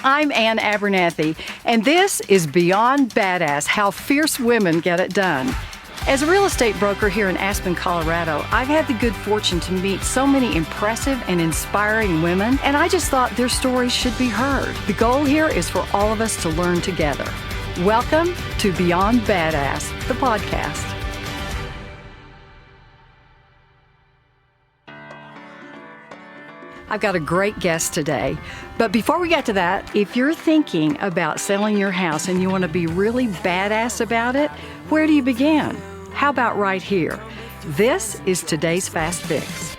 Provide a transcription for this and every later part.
I'm Ann Abernethy, and this is Beyond Badass, How Fierce Women Get It Done. As a real estate broker here in Aspen, Colorado, I've had the good fortune to meet so many impressive and inspiring women, and I just thought their stories should be heard. The goal here is for all of us to learn together. Welcome to Beyond Badass, the podcast. I've got a great guest today, but before we get to that, if you're thinking about selling your house and you want to be really badass about it, where do you begin? How about right here? This is today's Fast Fix.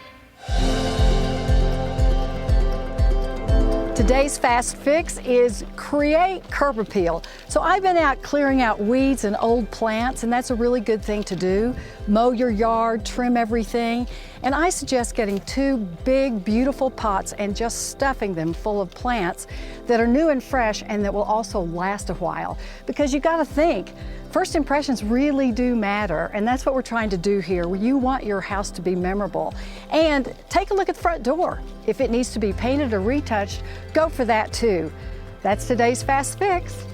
Today's Fast Fix is create curb appeal. So I've been out clearing out weeds and old plants, and that's a really good thing to do. Mow your yard, trim everything, and I suggest getting 2 big, beautiful pots and just stuffing them full of plants that are new and fresh and that will also last a while. Because you gotta think, first impressions really do matter, and that's what we're trying to do here. You want your house to be memorable. And take a look at the front door. If it needs to be painted or retouched, go for that too. That's today's Fast Fix.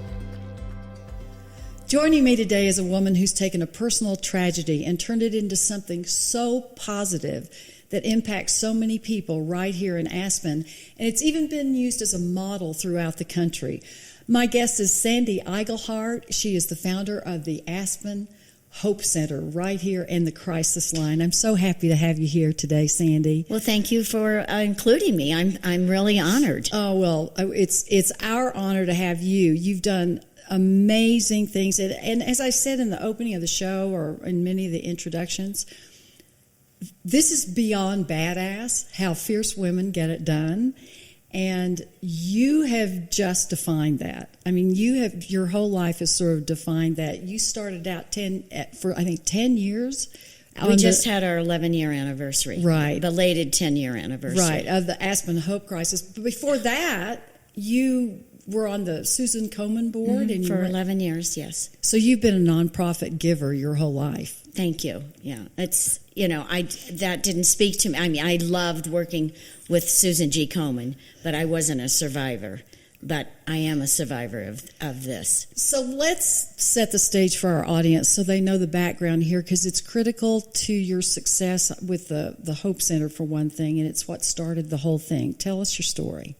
Joining me today is a woman who's taken a personal tragedy and turned it into something so positive that impacts so many people right here in Aspen, and it's even been used as a model throughout the country. My guest is Sandy Iglehart. She is the founder of the Aspen Hope Center right here in the crisis line. I'm so happy to have you here today, Sandy. Well, thank you for including me. I'm really honored. Oh, well, it's our honor to have you. You've done amazing things. And as I said in the opening of the show or in many of the introductions, this is beyond badass, how fierce women get it done. And you have just defined that. I mean, your whole life has sort of defined that. You started out 10 years. We just had our 11-year anniversary. Right. Belated 10-year anniversary. Right, of the Aspen Hope Crisis. But before that, you were on the Susan Komen board. And for 11 years, yes. So you've been a nonprofit giver your whole life. Thank you. Yeah, it's, that didn't speak to me. I mean, I loved working with Susan G. Komen, but I wasn't a survivor. But I am a survivor of this. So let's set the stage for our audience so they know the background here, because it's critical to your success with the Hope Center, for one thing, and it's what started the whole thing. Tell us your story.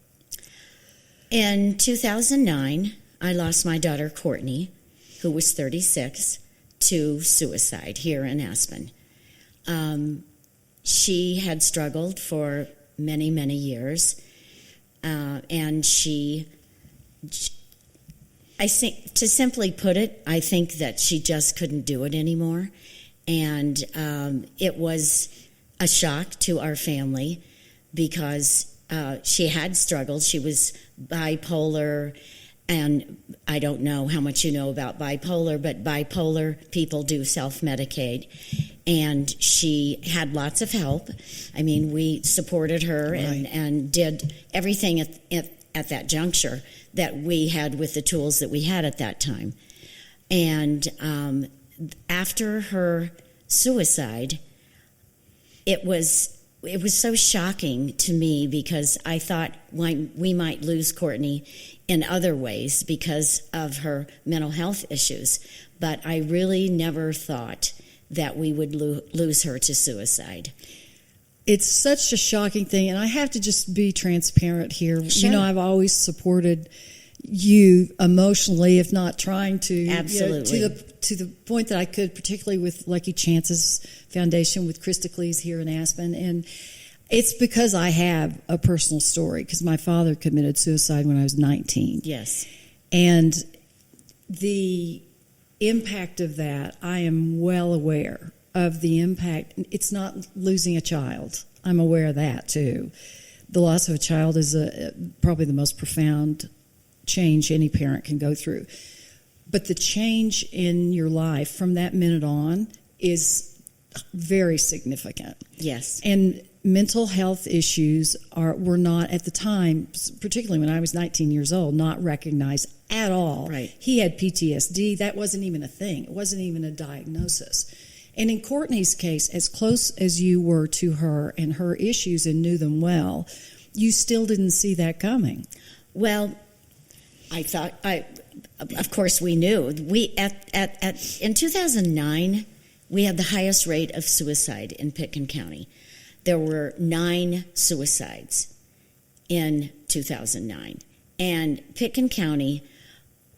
In 2009, I lost my daughter, Courtney, who was 36, to suicide here in Aspen. She had struggled for many, many years, and I think, to simply put it, I think that she just couldn't do it anymore, and it was a shock to our family because she had struggled. She was bipolar, and I don't know how much you know about bipolar, but bipolar people do self-medicate, and she had lots of help. I mean, we supported her right. and did everything at that juncture that we had with the tools that we had at that time. And after her suicide, it was so shocking to me because I thought we might lose Courtney in other ways because of her mental health issues. But I really never thought that we would lose her to suicide. It's such a shocking thing, and I have to just be transparent here. Sure. I've always supported you emotionally, if not trying to. Absolutely. To the point that I could, particularly with Lucky Chances Foundation with Krista Cleese here in Aspen. And it's because I have a personal story, because my father committed suicide when I was 19. Yes. And the impact of that, I am well aware of the impact. It's not losing a child. I'm aware of that too. The loss of a child is probably the most profound change any parent can go through. But the change in your life from that minute on is very significant. Yes. And mental health issues were not, at the time, particularly when I was 19 years old, not recognized at all. Right. He had PTSD. That wasn't even a thing. It wasn't even a diagnosis. And in Courtney's case, as close as you were to her and her issues and knew them well, you still didn't see that coming. Well, Of course, we knew. In 2009, we had the highest rate of suicide in Pitkin County. There were 9 suicides in 2009, and Pitkin County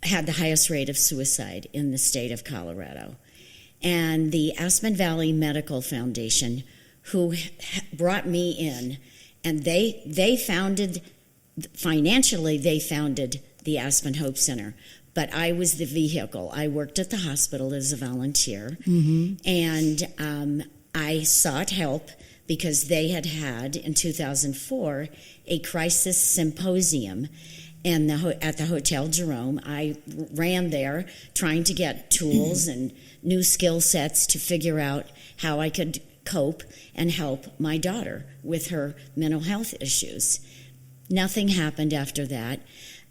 had the highest rate of suicide in the state of Colorado. And the Aspen Valley Medical Foundation, who brought me in, and they founded the Aspen Hope Center, but I was the vehicle. I worked at the hospital as a volunteer, and I sought help because they had in 2004 a crisis symposium at the Hotel Jerome. I ran there trying to get tools and new skill sets to figure out how I could cope and help my daughter with her mental health issues. Nothing happened after that.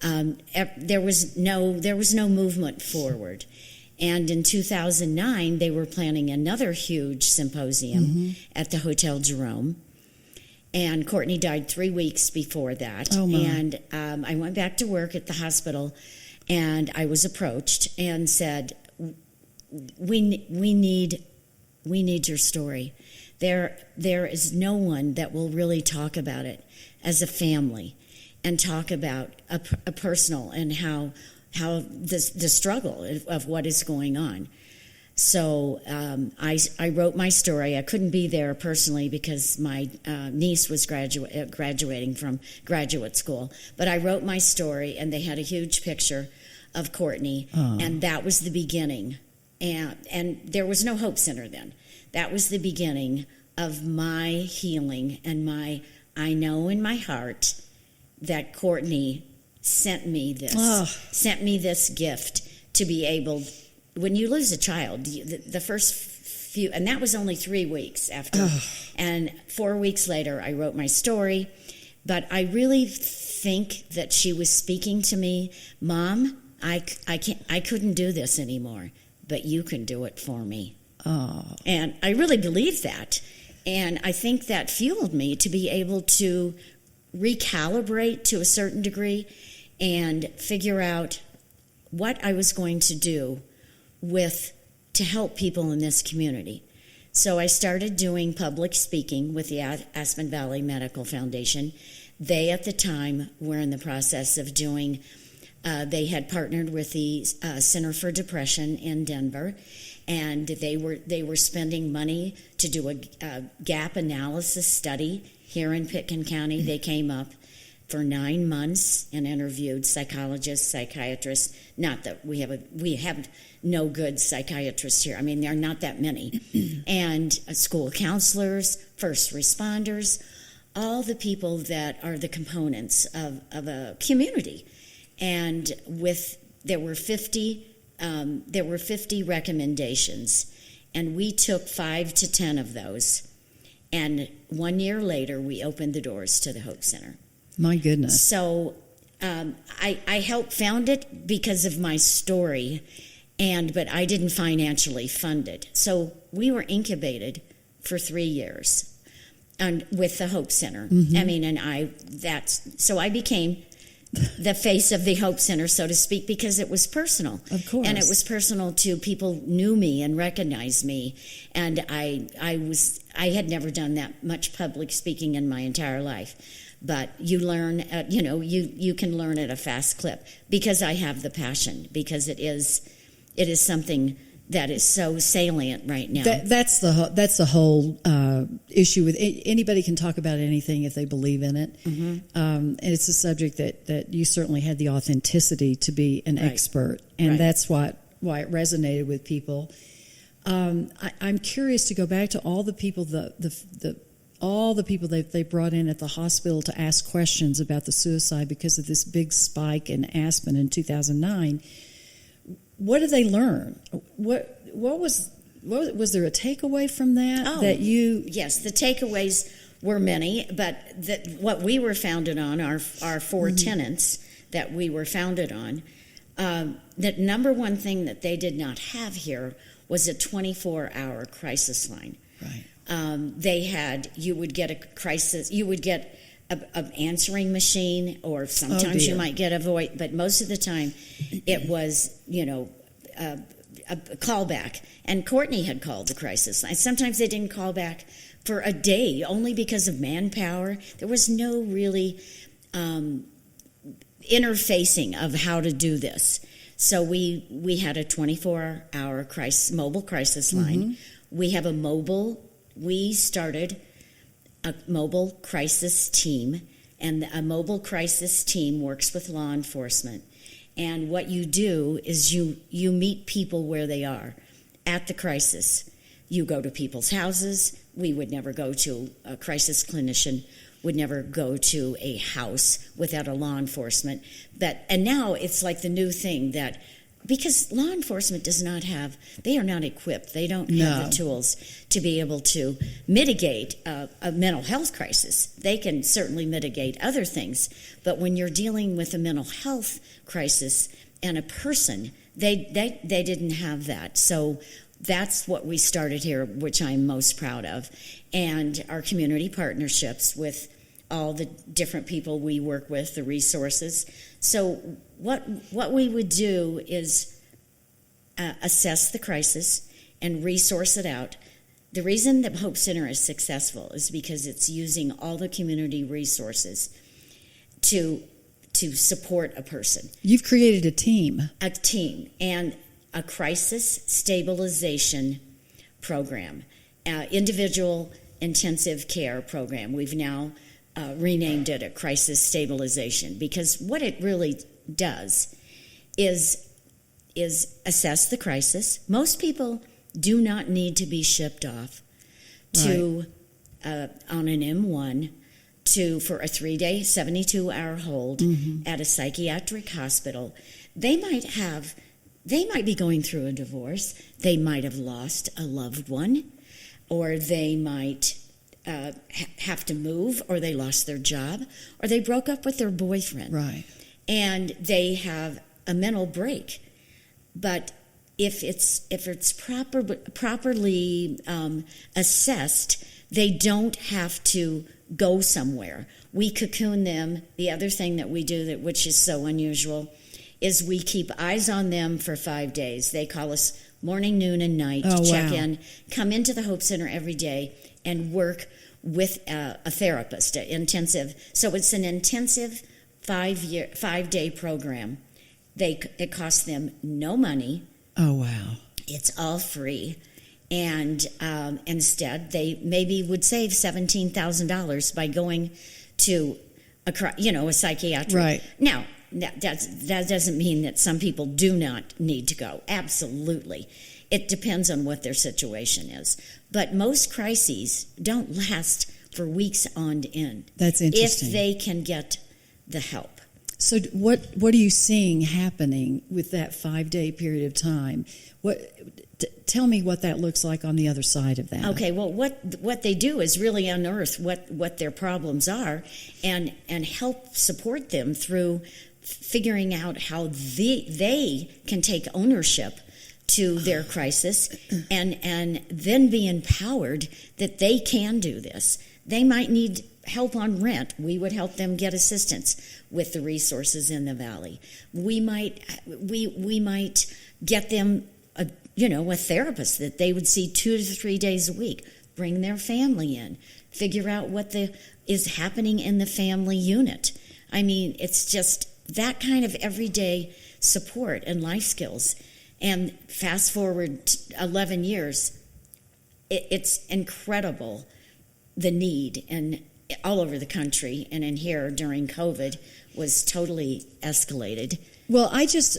There was no movement forward. And in 2009, they were planning another huge symposium at the Hotel Jerome. And Courtney died 3 weeks before that. Oh, my. And I went back to work at the hospital, and I was approached and said, "We need your story. There is no one that will really talk about it as a family, and talk about a personal and how the struggle of what is going on." So I wrote my story. I couldn't be there personally because my niece was graduating from graduate school. But I wrote my story, and they had a huge picture of Courtney, and that was the beginning. And there was no Hope Center then. That was the beginning of my healing, and I know in my heart that Courtney sent me this gift to be able. When you lose a child, the first few, and that was only 3 weeks after, and 4 weeks later, I wrote my story. But I really think that she was speaking to me, "Mom, I couldn't do this anymore, but you can do it for me." Oh. And I really believe that, and I think that fueled me to be able to recalibrate to a certain degree and figure out what I was going to do to help people in this community. So I started doing public speaking with the Aspen Valley Medical Foundation. They, at the time, were in the process of doing, they had partnered with the Center for Depression in Denver, and they were spending money to do a gap analysis study here in Pitkin County. They came up for 9 months and interviewed psychologists, psychiatrists. Not that we have no good psychiatrists here. I mean, there are not that many. And school counselors, first responders, all the people that are the components of a community. And there were 50 recommendations, and we took 5 to 10 of those. And 1 year later, we opened the doors to the Hope Center. My goodness. So I helped found it because of my story, but I didn't financially fund it. So we were incubated for 3 years, and with the Hope Center. I mean, so I became the face of the Hope Center, so to speak, because it was personal. Of course. And it was personal to people knew me and recognized me, and I had never done that much public speaking in my entire life. But you learn, you can learn at a fast clip because I have the passion, because it is something that is so salient right now. That's the whole issue with anybody can talk about anything if they believe in it. And it's a subject that you certainly had the authenticity to be an expert, and that's why it resonated with people. I'm curious to go back to all the people all the people that they brought in at the hospital to ask questions about the suicide because of this big spike in Aspen in 2009. What did they learn? What was there a takeaway from that? Yes, the takeaways were many, but what we were founded on, our 4 tenets that we were founded on, the number one thing that they did not have here was a 24-hour crisis line. Right. You would get a crisis, you would get a answering machine, or sometimes you might get a voice, but most of the time it was, a callback. And Courtney had called the crisis line. Sometimes they didn't call back for a day, only because of manpower. There was no really interfacing of how to do this. So we had a 24-hour mobile crisis line. We have we started a mobile crisis team, and a mobile crisis team works with law enforcement. And what you do is you meet people where they are at the crisis. You go to people's houses. We would never go to a crisis clinician, would never go to a house without a law enforcement. And now it's like the new thing that, because law enforcement they are not equipped. They don't have the tools to be able to mitigate a mental health crisis. They can certainly mitigate other things, but when you're dealing with a mental health crisis and a person, they didn't have that. So that's what we started here, which I'm most proud of, and our community partnerships with all the different people we work with, the resources. So what we would do is assess the crisis and resource it out. The reason that Hope Center is successful is because it's using all the community resources to support a person. You've created a team. A team and a crisis stabilization program, individual intensive care program. We've now renamed it a crisis stabilization, because what it really does is assess the crisis. Most people do not need to be shipped off to on an M1 for a 3-day, 72-hour hold at a psychiatric hospital. They might be going through a divorce. They might have lost a loved one, or they might have to move, or they lost their job, or they broke up with their boyfriend. Right. And they have a mental break. But if it's properly assessed, they don't have to go somewhere. We cocoon them. The other thing that we do, which is so unusual, is we keep eyes on them for 5 days. They call us morning, noon, and night to check in, come into the Hope Center every day, and work with a therapist, intensive. So it's an intensive 5-day program. It costs them no money. Oh, wow. It's all free. And instead, they maybe would save $17,000 by going to a psychiatric. Right. Now, that doesn't mean that some people do not need to go. Absolutely. It depends on what their situation is. But most crises don't last for weeks on end. That's interesting. If they can get the help. So what are you seeing happening with that 5-day period of time? Tell me what that looks like on the other side of that. Okay, well, what they do is really unearth what their problems are, and help support them through figuring out how they can take ownership to their crisis, and then be empowered that they can do this. They might need help on rent. We would help them get assistance with the resources in the valley. We might get them a therapist that they would see 2 to 3 days a week. Bring their family in. Figure out what is happening in the family unit. I mean, it's just that kind of everyday support and life skills. And fast forward 11 years, it's incredible, the need, and all over the country, and in here during COVID was totally escalated. Well, I was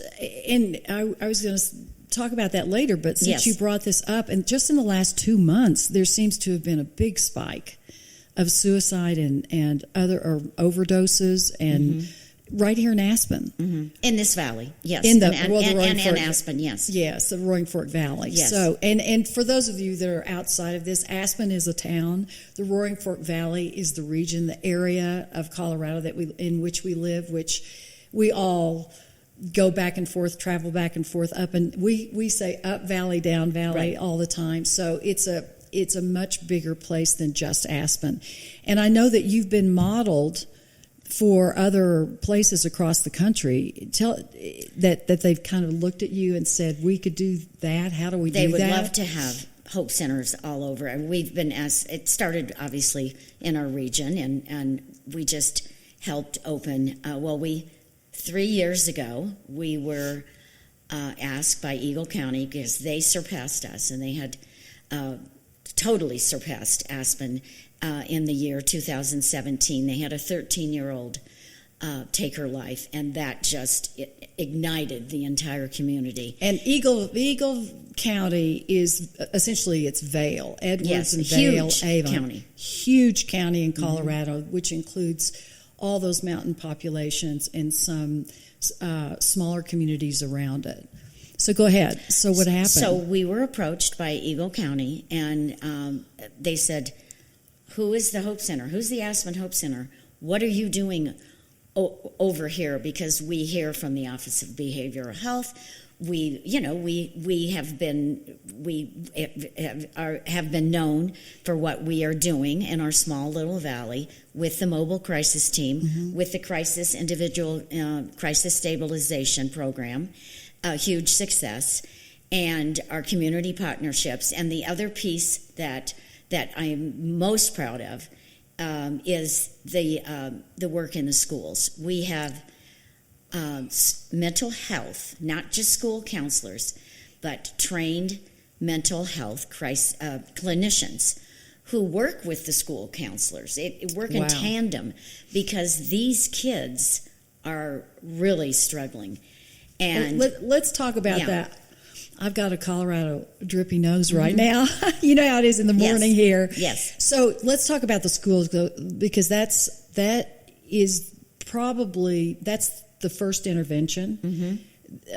going to talk about that later, but since you brought this up, and just in the last 2 months, there seems to have been a big spike of suicide and other overdoses, and right here in Aspen, in this valley, yes, in and Aspen, yes, the Roaring Fork Valley. Yes. So, and for those of you that are outside of this, Aspen is a town. The Roaring Fork Valley is the region, the area of Colorado in which we live, which we all go back and forth, travel back and forth up, and we say up valley, down valley all the time. So it's it's a much bigger place than just Aspen. And I know that you've been modeled for other places across the country. Tell that they've kind of looked at you and said, we could do that. How do we do that? They would love to have Hope Centers all over. And we've been asked, it started obviously in our region, and we just helped open, 3 years ago, we were asked by Eagle County, because they surpassed us, and they had totally surpassed Aspen in the year 2017. They had a 13-year-old take her life, and that just ignited the entire community. And Eagle County is essentially, it's Vail, Edwards, yes, and Vail, Avon. County. Huge county in Colorado, which includes all those mountain populations and some smaller communities around it. So go ahead. So what happened? So we were approached by Eagle County, and they said, who is the Hope Center? Who's the Aspen Hope Center? What are you doing over here? Because we hear from the Office of Behavioral Health. We have been known for what we are doing in our small little valley with the mobile crisis team, with the individual crisis stabilization program, a huge success, and our community partnerships. And the other piece that I am most proud of is the work in the schools. We have mental health, not just school counselors, but trained mental health clinicians who work with the school counselors. It work in tandem, because these kids are really struggling. And let's talk about that. I've got a Colorado drippy nose right now. You know how it is in the morning here. Yes. So let's talk about the schools, because that's the first intervention.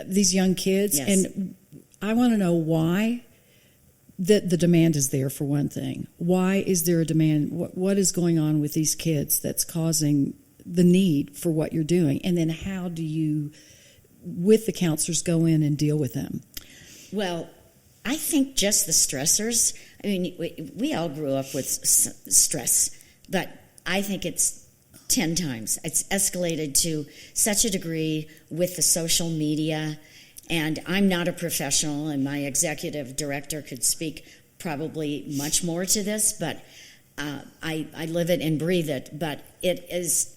These young kids, and I want to know why the demand is there, for one thing. Why is there a demand? What is going on with these kids that's causing the need for what you're doing? And then how do you, with the counselors, go in and deal with them? Well, I think just the stressors. I mean, we all grew up with stress, but I think it's 10 times. It's escalated to such a degree with the social media, and I'm not a professional, and my executive director could speak probably much more to this, but I live it and breathe it. But it is,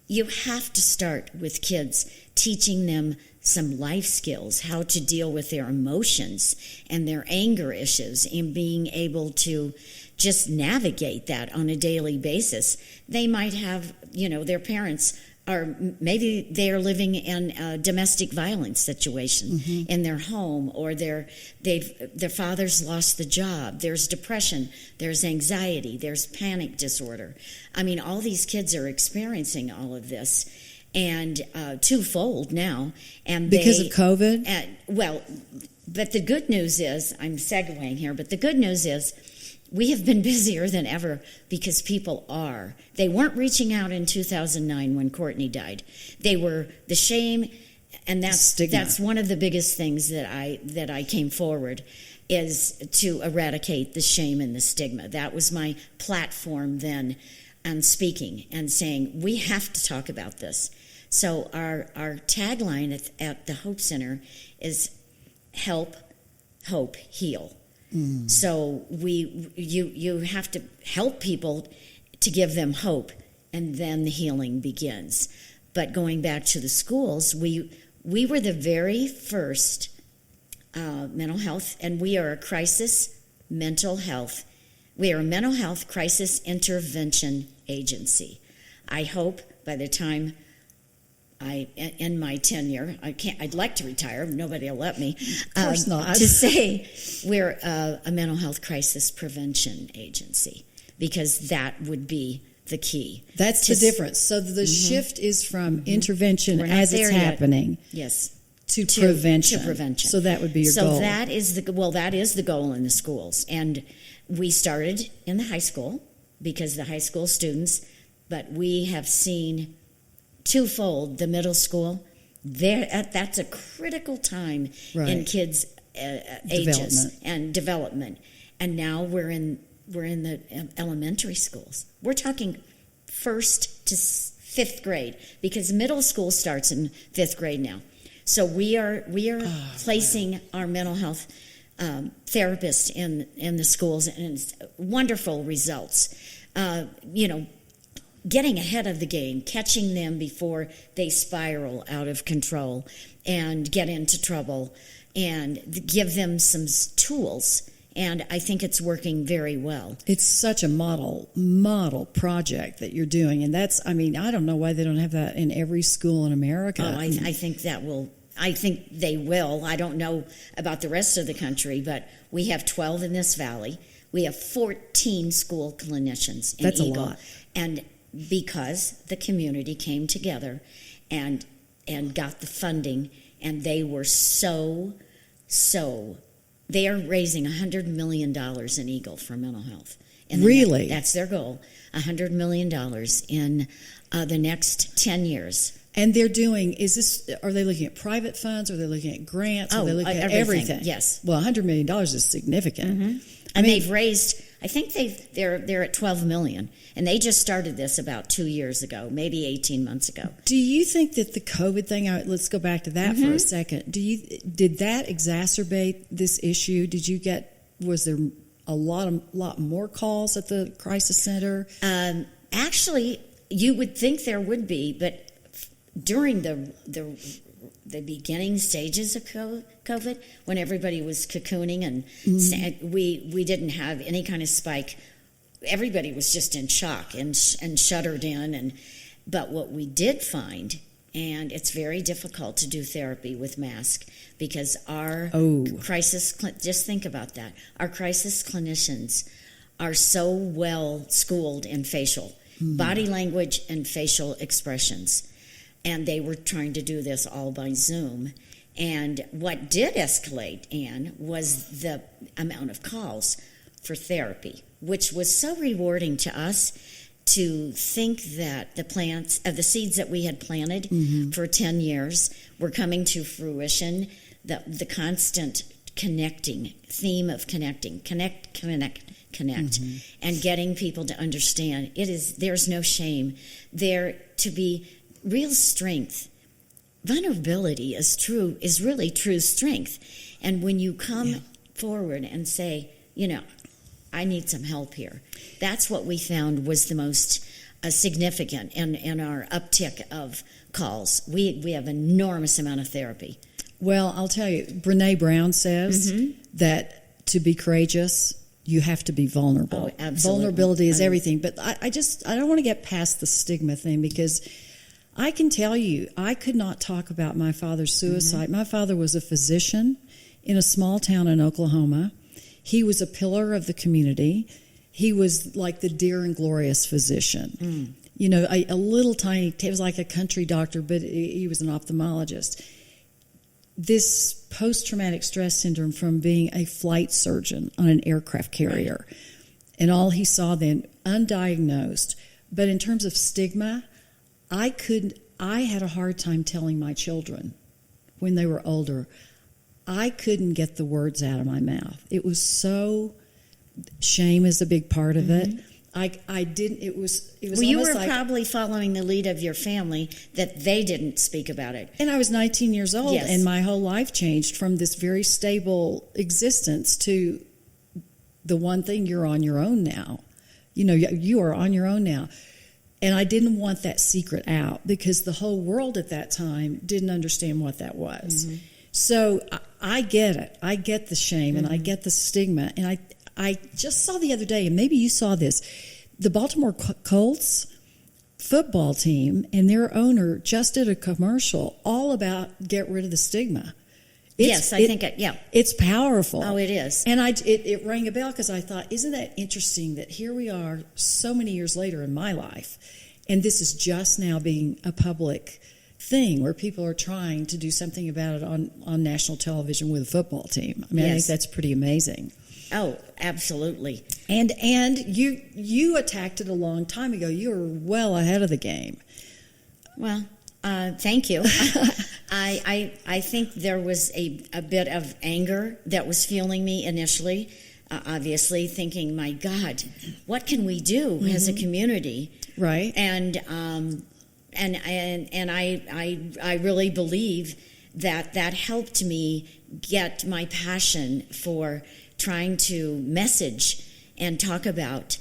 you have to start with kids, teaching them some life skills, how to deal with their emotions and their anger issues, and being able to just navigate that on a daily basis. They might have, their parents are, maybe they are living in a domestic violence situation in their home, or their father's lost the job. There's depression, there's anxiety, there's panic disorder. I mean, all these kids are experiencing all of this, and twofold now. And because of COVID? But the good news is, I'm segueing here, but the good news is we have been busier than ever, because people are. They weren't reaching out in 2009 when Courtney died. They were the shame, and that's one of the biggest things that I came forward, is to eradicate the shame and the stigma. That was my platform then, and speaking and saying, we have to talk about this. So our tagline at the Hope Center is help, hope, heal. So you have to help people to give them hope, and then the healing begins. But going back to the schools, we were the very first mental health, and we are a crisis mental health. We are a mental health crisis intervention agency. I hope by the time in my tenure, I'd like to retire. Nobody will let me. Of course not. To say we're a mental health crisis prevention agency, because that would be the key. That's the difference. So the shift is from intervention as it's happening. Yes. To prevention. To prevention. So that would be your goal. So that is the goal in the schools. And we started in the high school, because the high school students, but we have seen twofold the middle school. That's a critical time in kids' ages and development. and now we're in the elementary schools. We're talking 1st to 5th grade, because middle school starts in 5th grade now. So we are placing our mental health therapists in the schools, and it's wonderful results. Getting ahead of the game, catching them before they spiral out of control and get into trouble, and give them some tools. And I think it's working very well. It's such a model project that you're doing. And I don't know why they don't have that in every school in America. Oh, I think I think they will. I don't know about the rest of the country, but we have 12 in this valley. We have 14 school clinicians in That's Eagle. A lot. And because the community came together and got the funding, and they were so they are raising $100 million in Eagle for mental health. Really? That's their goal, $100 million in the next 10 years. And they're doing, are they looking at private funds? Are they looking at grants? Are they looking at everything? Yes. Well, $100 million is significant. Mm-hmm. And they've raised, I think they're at $12 million. And they just started this about 2 years ago, maybe 18 months ago. Do you think that the COVID thing, let's go back to that for a second. Did that exacerbate this issue? Was there a lot more calls at the crisis center? Actually, you would think there would be, but during the beginning stages of COVID, when everybody was cocooning and we didn't have any kind of spike, everybody was just in shock and shuttered in. But what we did find, and it's very difficult to do therapy with masks, because our just think about that, our crisis clinicians are so well schooled in facial, body language and facial expressions. And they were trying to do this all by Zoom. And what did escalate, Anne, was the amount of calls for therapy, which was so rewarding to us to think that the seeds that we had planted for 10 years were coming to fruition. The constant theme of connecting, connect, and getting people to understand there's no shame there to be. Real strength, vulnerability is really true strength. And when you come forward and say, I need some help here, that's what we found was the most significant in our uptick of calls. We have an enormous amount of therapy. Well, I'll tell you, Brene Brown says that to be courageous, you have to be vulnerable. Oh, absolutely. Vulnerability is everything. But I don't want to get past the stigma thing, because I can tell you, I could not talk about my father's suicide. My father was a physician in a small town in Oklahoma. He was a pillar of the community. He was like the dear and glorious physician. A little tiny, he was like a country doctor, but he was an ophthalmologist. This post-traumatic stress syndrome from being a flight surgeon on an aircraft carrier, and all he saw then, undiagnosed. But in terms of stigma, I had a hard time telling my children when they were older. I couldn't get the words out of my mouth. It was shame is a big part of it. I didn't, it was well, you were probably following the lead of your family that they didn't speak about it. And I was 19 years old, and my whole life changed from this very stable existence to the one thing, you're on your own now. You are on your own now. And I didn't want that secret out, because the whole world at that time didn't understand what that was. So I get it. I get the shame and I get the stigma. And I just saw the other day, and maybe you saw this, the Baltimore Colts football team and their owner just did a commercial all about get rid of the stigma. It's powerful. Oh, it is. And it rang a bell, because I thought, isn't that interesting that here we are so many years later in my life, and this is just now being a public thing where people are trying to do something about it on national television with a football team. I mean, I think that's pretty amazing. Oh, absolutely. And you attacked it a long time ago. You were well ahead of the game. Well, thank you. I think there was a bit of anger that was fueling me initially, obviously thinking, my God, what can we do as a community? Right. And I really believe that helped me get my passion for trying to message and talk about.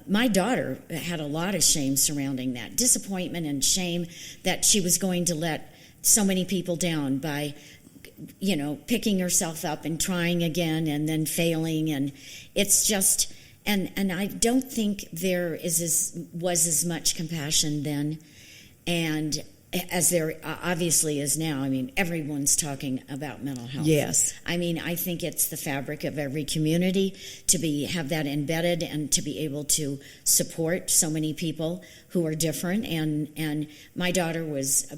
My daughter had a lot of shame surrounding that, disappointment and shame that she was going to let so many people down by, picking herself up and trying again and then failing. And it's just, and I don't think there was as much compassion then. And as there obviously is now. I mean, everyone's talking about mental health. Yes. I mean, I think it's the fabric of every community to have that embedded and to be able to support so many people who are different. And my daughter was,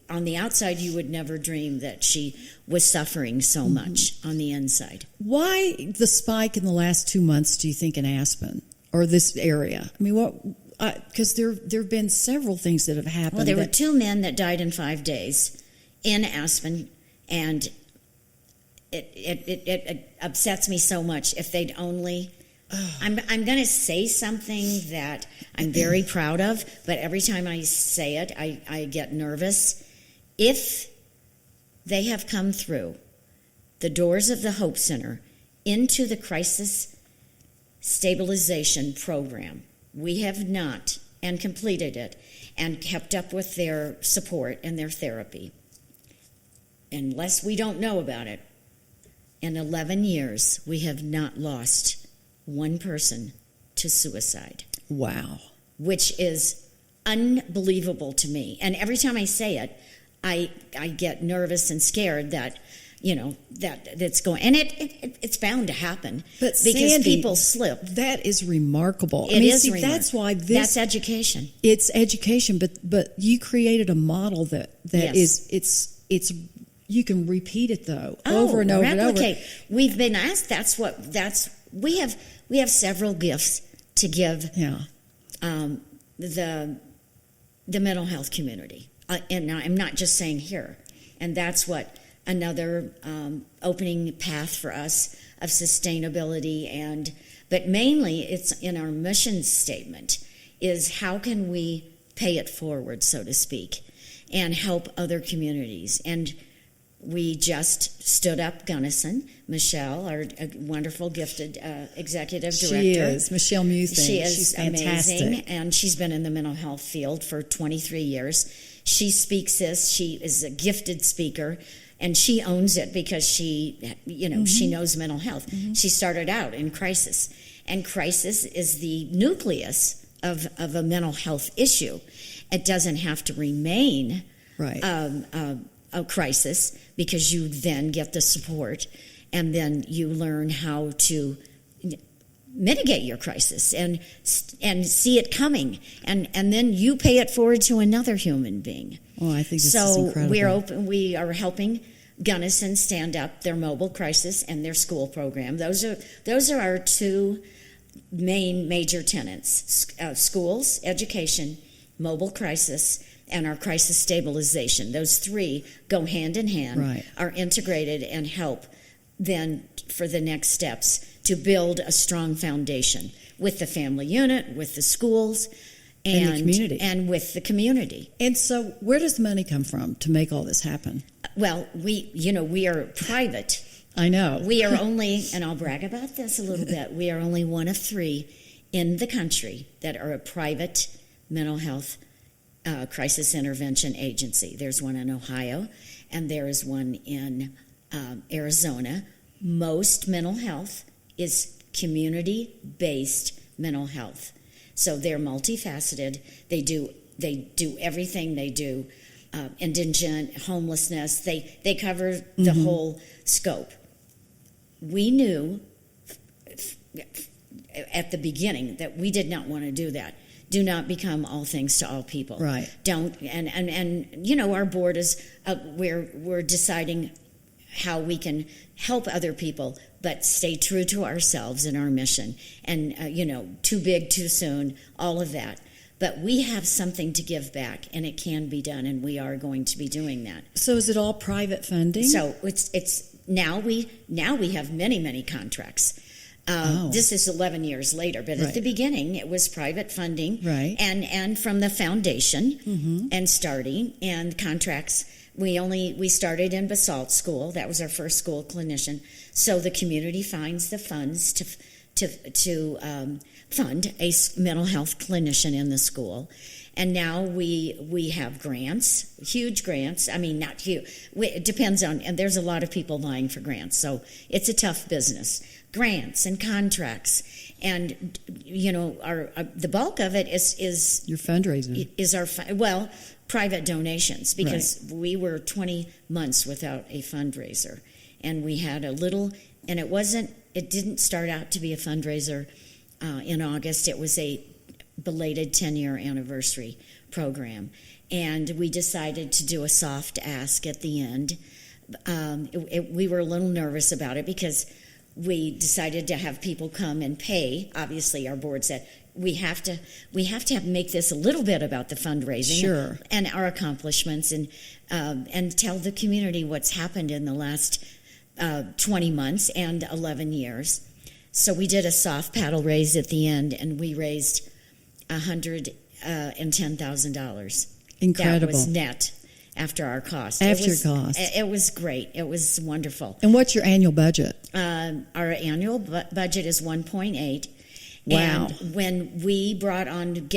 on the outside, you would never dream that she was suffering so much on the inside. Why the spike in the last 2 months, do you think, in Aspen or this area? I mean, what... Because there have been several things that have happened. Well, there were 2 men that died in 5 days in Aspen, and it upsets me so much. If they'd only, I'm going to say something that I'm very proud of, but every time I say it, I get nervous. If they have come through the doors of the Hope Center into the crisis stabilization program, we have not, and completed it, and kept up with their support and their therapy. Unless we don't know about it, in 11 years, we have not lost one person to suicide. Wow. Which is unbelievable to me. And every time I say it, I get nervous and scared that, that's going, and it's bound to happen. But because Sandy, people slip. That is remarkable. It is remarkable. That's why that's education. It's education, but you created a model that yes. it's you can repeat it though over and over and over. We've been asked. We have several gifts to give. Yeah. The mental health community, and I'm not just saying here, and that's what. Another opening path for us of sustainability, but mainly it's in our mission statement, is how can we pay it forward, so to speak, and help other communities. And we just stood up Gunnison, Michelle, our wonderful, gifted executive director. She is, Michelle Muthing. She's fantastic. Amazing, and she's been in the mental health field for 23 years. She speaks this. She is a gifted speaker. And she owns it because she knows mental health. Mm-hmm. She started out in crisis. And crisis is the nucleus of a mental health issue. It doesn't have to remain right. A crisis because you then get the support and then you learn how to mitigate your crisis and see it coming. And then you pay it forward to another human being. Oh, I think this is incredible. So we are helping Gunnison stand up their mobile crisis and their school program. Those are our 2 main major tenets: schools, education, mobile crisis, and our crisis stabilization. Those 3 go hand in hand, right. Are integrated and help then for the next steps to build a strong foundation with the family unit, with the schools, and the community. And with the community. And so where does the money come from to make all this happen? Well, we are private. I know. We are only, and I'll brag about this a little bit, we are only one of 3 in the country that are a private mental health crisis intervention agency. There's one in Ohio, and there is one in Arizona. Most mental health is community-based mental health. So they're multifaceted. They do everything. They do indigent, homelessness. They cover the whole scope. We knew at the beginning that we did not want to do that. Do not become all things to all people. Right. Don't and our board is we're deciding how we can help other people, but stay true to ourselves and our mission. And too big, too soon, all of that. But we have something to give back, and it can be done, and we are going to be doing that. So is it all private funding? So it's now we have many contracts. This is 11 years later, but at the beginning it was private funding, right? And from the foundation and starting and contracts. We started in Basalt School. That was our first school clinician. So the community finds the funds to fund a mental health clinician in the school. And now we have grants, huge grants. I mean, not huge. It depends on, and there's a lot of people vying for grants. So it's a tough business. Grants and contracts. And, the bulk of it is your fundraising. Is our, private donations, because we were 20 months without a fundraiser. And we had a little, and it didn't start out to be a fundraiser in August. It was a belated 10-year anniversary program. And we decided to do a soft ask at the end. We were a little nervous about it because we decided to have people come and pay. Obviously, our board said, we have to make this a little bit about the fundraising and our accomplishments, and tell the community what's happened in the last 20 months and 11 years. So we did a soft paddle raise at the end, and we raised $110,000. Incredible. That was net after our cost. It was great. It was wonderful. And what's your annual budget? Our annual budget is 1.8. Wow. And when we brought on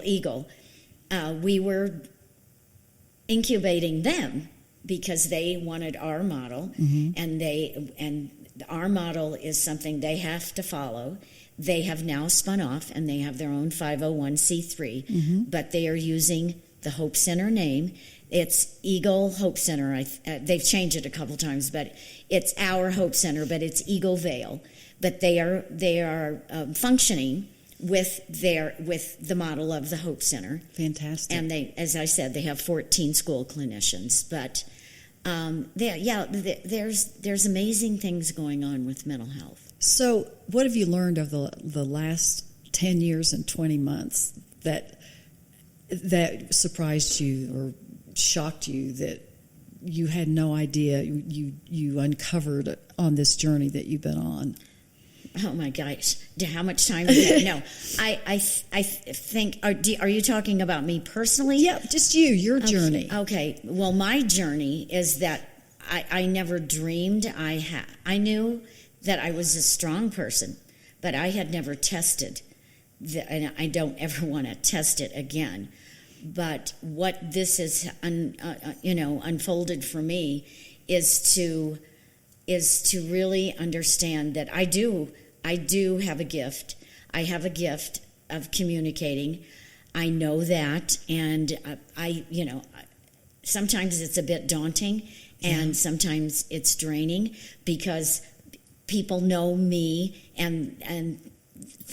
Eagle, we were incubating them because they wanted our model, and our model is something they have to follow. They have now spun off, and they have their own 501c3, but they are using the Hope Center name. It's Eagle Hope Center. They've changed it a couple times, but it's our Hope Center, but it's Eagle Vale. But they are functioning with the model of the Hope Center. Fantastic. And they, as I said, they have 14 school clinicians. But there's amazing things going on with mental health. So, what have you learned of the last 10 years and 20 months that surprised you or shocked you, that you had no idea you uncovered on this journey that you've been on? Oh my gosh! How much time do you have? No, I think. Are you talking about me personally? Yeah, just your journey. Okay. Well, my journey is that I never dreamed I knew that I was a strong person, but I had never tested, and I don't ever want to test it again. But what this has unfolded for me is to really understand that I do have a gift. I have a gift of communicating. I know that, and sometimes it's a bit daunting, and sometimes it's draining because people know me and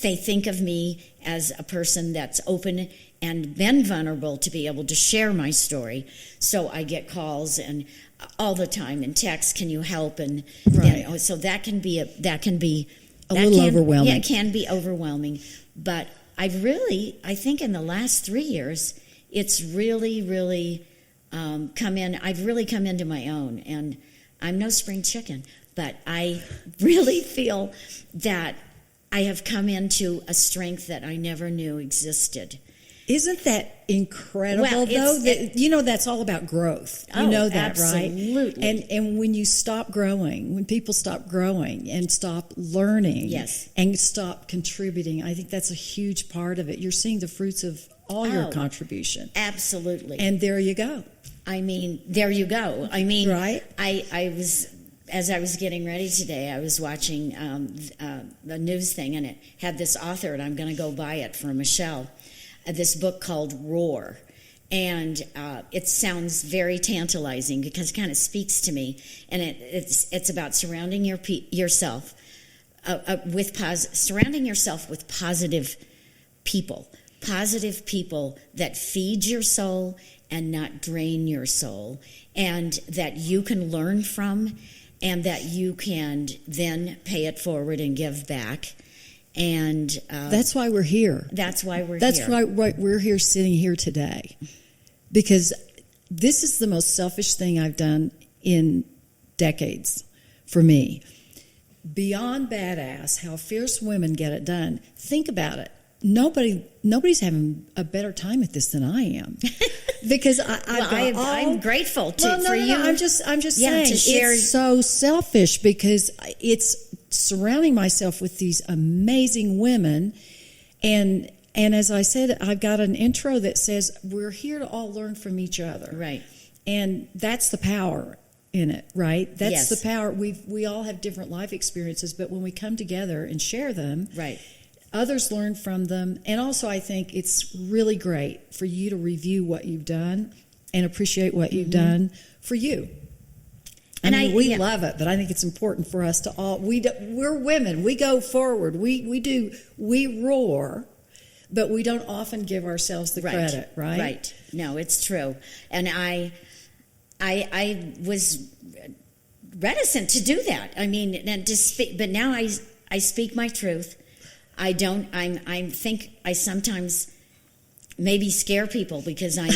they think of me as a person that's open and been vulnerable to be able to share my story. So I get calls and all the time and texts, can you help? And so that can be a little overwhelming. Yeah, it can be overwhelming. But I think in the last 3 years, it's really come in. I've really come into my own, and I'm no spring chicken, but I really feel that I have come into a strength that I never knew existed. Isn't that incredible, though? That's all about growth. You know that, absolutely. Right? And when you stop growing, when people stop growing and stop learning and stop contributing, I think that's a huge part of it. You're seeing the fruits of all your contribution. Absolutely. And there you go. I mean, there you go. I mean, right? I was... As I was getting ready today, I was watching the news thing, and it had this author, and I'm going to go buy it for Michelle, this book called Roar. And it sounds very tantalizing because it kind of speaks to me. And it's about surrounding yourself surrounding yourself with positive people that feed your soul and not drain your soul, and that you can learn from, and that you can then pay it forward and give back. And that's why we're here. That's why we're here sitting here today. Because this is the most selfish thing I've done in decades for me. beyond badass how fierce women get it done. Think about it. Nobody's having a better time at this than I am, because I'm grateful for you. I'm just saying, to share. It's so selfish because it's surrounding myself with these amazing women, and as I said, I've got an intro that says we're here to all learn from each other, right? And that's the power in it, right? That's yes. the power. We all have different life experiences, but when we come together and share them, right. Others learn from them. And also, I think it's really great for you to review what you've done and appreciate what you've done for you. We love it, but I think it's important for us to all, we're women, we go forward, we roar, but we don't often give ourselves the credit, right? Right. No, it's true. And I was reticent to do that. I mean, and to speak, but now I speak my truth. I think I sometimes maybe scare people because I'm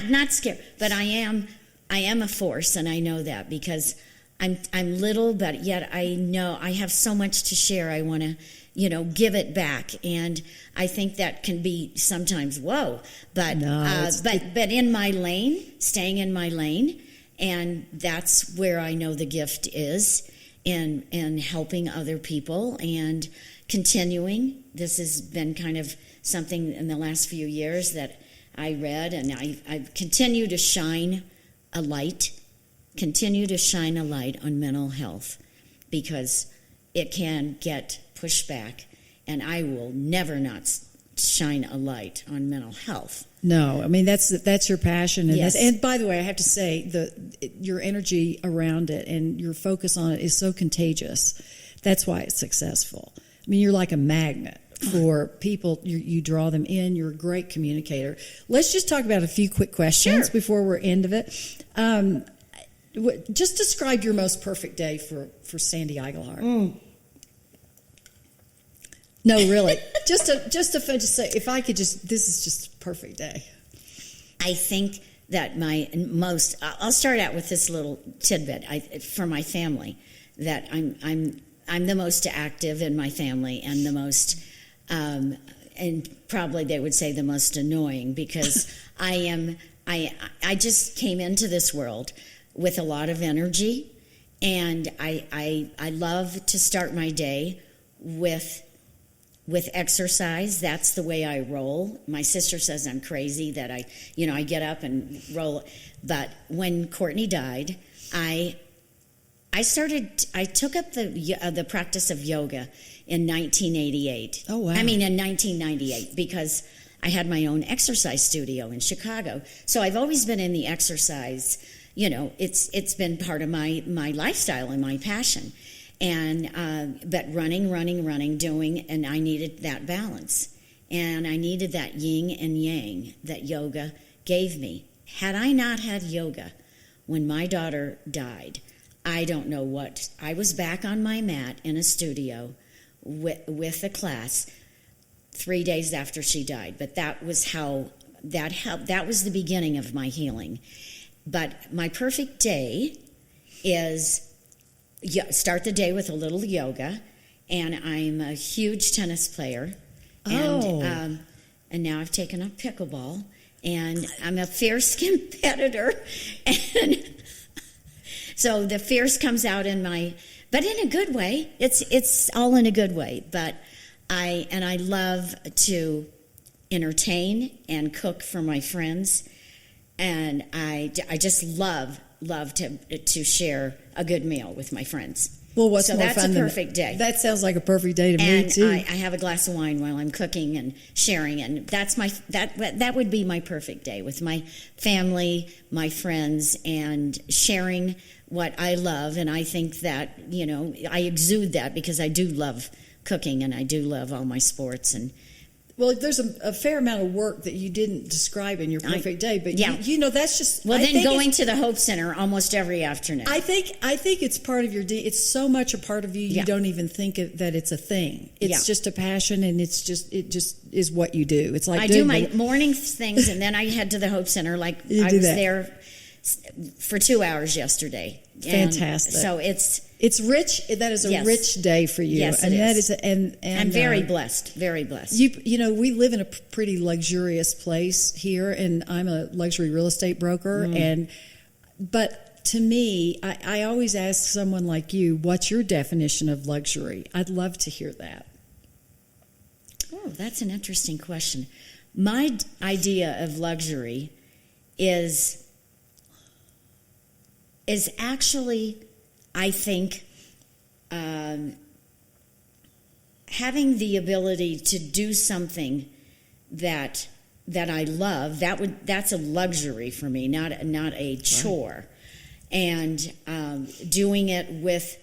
not scared, but I am a force, and I know that because I'm little, but yet I know I have so much to share. I want to, give it back, and I think that can be sometimes but in my lane, staying in my lane, and that's where I know the gift is in helping other people and continuing. This has been kind of something in the last few years that I read, and I continue to shine a light on mental health, because it can get pushed back, and I will never not shine a light on mental health. No, I mean that's your passion, and yes. And by the way, I have to say your energy around it and your focus on it is so contagious. That's why it's successful. I mean, you're like a magnet for people. You draw them in. You're a great communicator. Let's just talk about a few quick questions before we're end of it. Just describe your most perfect day for Sandy Iglehart. No, really. just say, if I could this is just a perfect day. I think that I'll start out with this little tidbit for my family, that I'm the most active in my family, and the most, and probably they would say the most annoying, because I just came into this world with a lot of energy, and I love to start my day with exercise. That's the way I roll. My sister says I'm crazy that I get up and roll. But when Courtney died, I took up the practice of yoga in 1988. Oh, wow. I mean, in 1998, because I had my own exercise studio in Chicago. So I've always been in the exercise. It's been part of my lifestyle and my passion. And but running, doing, and I needed that balance. And I needed that yin and yang that yoga gave me. Had I not had yoga when my daughter died, I don't know what. I was back on my mat in a studio with a class 3 days after she died. But that was how that helped. That was the beginning of my healing. But my perfect day is start the day with a little yoga, and I'm a huge tennis player. And now I've taken up pickleball, and I'm a fierce competitor, and so the fierce comes out but in a good way. It's all in a good way. But I love to entertain and cook for my friends, and I just love to share a good meal with my friends. Well, what's so more that's fun a than perfect day. That sounds like a perfect day to me too. And I have a glass of wine while I'm cooking and sharing, and that's that would be my perfect day with my family, my friends, and sharing what I love. And I think that I exude that because I do love cooking, and I do love all my sports. And well, there's a fair amount of work that you didn't describe in your perfect day, but that's just going to the Hope Center almost every afternoon. I think it's part of your day. It's so much a part of you. You don't even think that it's a thing. It's just a passion, and it just is what you do. It's like I do my morning things, and then I head to the Hope Center. Like I was there for 2 hours yesterday. Fantastic. And so it's rich. That is a rich day for you. Yes, and it that is. And I'm very blessed. Very blessed. You know, we live in a pretty luxurious place here, and I'm a luxury real estate broker. But to me, I always ask someone like you, what's your definition of luxury? I'd love to hear that. Oh, that's an interesting question. My idea of luxury is actually, I think, having the ability to do something that I love. That's a luxury for me, not a chore. Right. And doing it with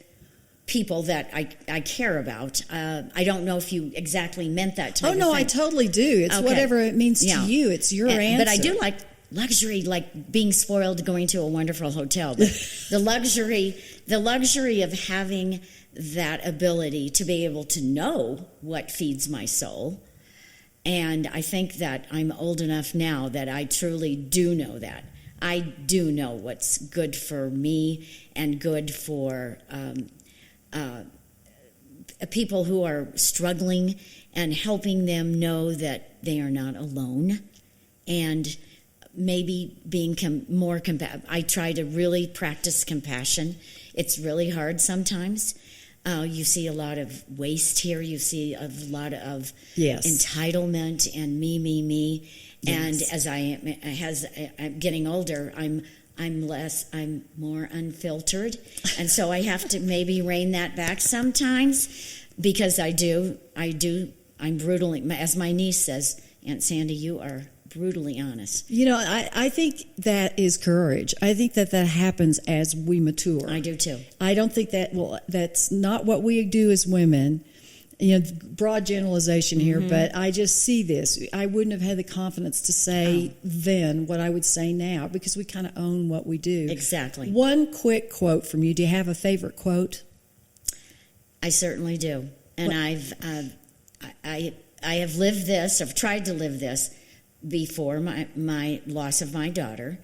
people that I care about. I don't know if you exactly meant that type of thing. I totally do. It's whatever it means to you. It's your answer. But I do like luxury, like being spoiled, going to a wonderful hotel. But the luxury of having that ability to be able to know what feeds my soul. And I think that I'm old enough now that I truly do know that. I do know what's good for me and good for people who are struggling, and helping them know that they are not alone, and maybe being more compassionate. I try to really practice compassion. It's really hard sometimes. You see a lot of waste here. You see a lot of entitlement and me. Yes. And as I'm getting older, I'm more unfiltered, and so I have to maybe rein that back sometimes, because I'm brutally, as my niece says, Aunt Sandy, you are brutally honest. You know, I think that is courage. I think that happens as we mature. I do too. I don't think that's not what we do as women. You know, broad generalization here, but I just see this. I wouldn't have had the confidence to say then what I would say now, because we kind of own what we do. Exactly. One quick quote from you. Do you have a favorite quote? I certainly do. And I have lived this, I've tried to live this before my loss of my daughter,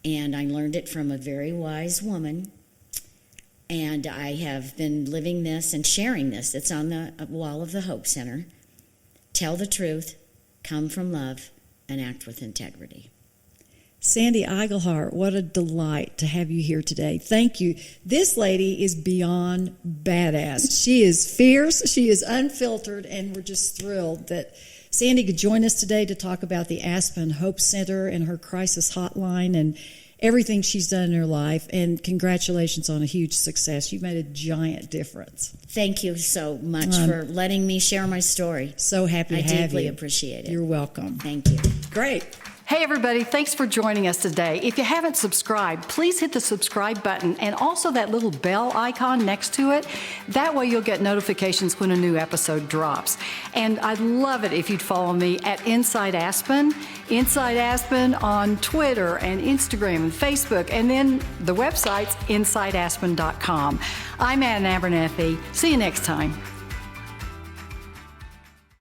and I learned it from a very wise woman. And I have been living this and sharing this. It's on the wall of the Hope Center. Tell the truth, come from love, and act with integrity. Sandy Iglehart, what a delight to have you here today. Thank you. This lady is beyond badass. She is fierce, she is unfiltered, and we're just thrilled that Sandy could join us today to talk about the Aspen Hope Center and her crisis hotline and everything she's done in her life. And congratulations on a huge success. You've made a giant difference. Thank you so much for letting me share my story. So happy to have you. I deeply appreciate it. You're welcome. Thank you. Great. Hey everybody, thanks for joining us today. If you haven't subscribed, please hit the subscribe button and also that little bell icon next to it. That way you'll get notifications when a new episode drops. And I'd love it if you'd follow me at Inside Aspen on Twitter and Instagram and Facebook, and then the website's InsideAspen.com. I'm Abernethy. See you next time.